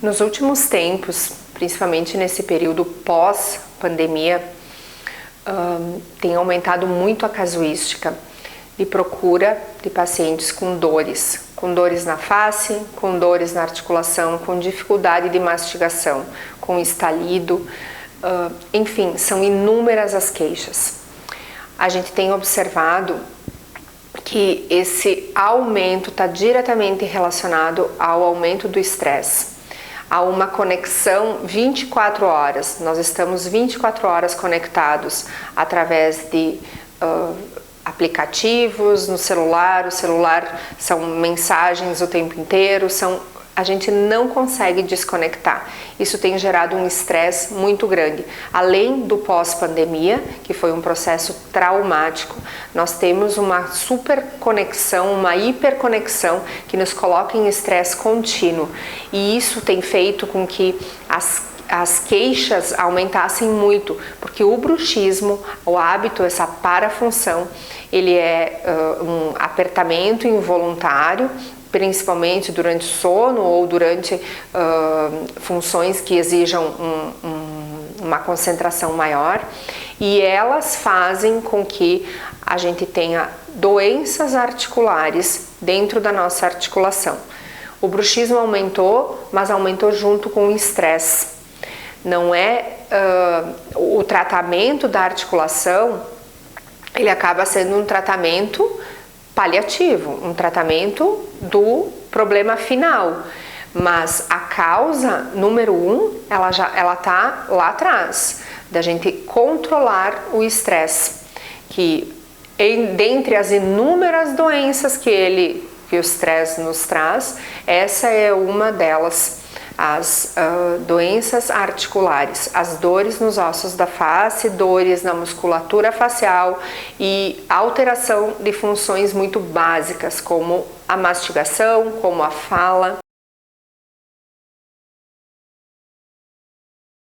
Nos últimos tempos, principalmente nesse período pós-pandemia, tem aumentado muito a casuística de procura de pacientes com dores na face, com dores na articulação, com dificuldade de mastigação, com estalido, enfim, são inúmeras as queixas. A gente tem observado que esse aumento está diretamente relacionado ao aumento do estresse. Há uma conexão 24 horas, nós estamos 24 horas conectados através de aplicativos no celular, o celular são mensagens o tempo inteiro, a gente não consegue desconectar. Isso tem gerado um estresse muito grande. Além do pós-pandemia, que foi um processo traumático, nós temos uma super conexão, uma hiperconexão que nos coloca em estresse contínuo. E isso tem feito com que as queixas aumentassem muito, porque o bruxismo, o hábito, essa parafunção, ele é um apertamento involuntário, principalmente durante o sono ou durante funções que exijam uma concentração maior, e elas fazem com que a gente tenha doenças articulares dentro da nossa articulação. O bruxismo aumentou, mas aumentou junto com o estresse. Não é o tratamento da articulação, ele acaba sendo um tratamento paliativo, um tratamento do problema final, mas a causa número 1, ela tá lá atrás, da gente controlar o estresse, que dentre as inúmeras doenças que o estresse nos traz, essa é uma delas. As doenças articulares, as dores nos ossos da face, dores na musculatura facial e alteração de funções muito básicas, como a mastigação, como a fala.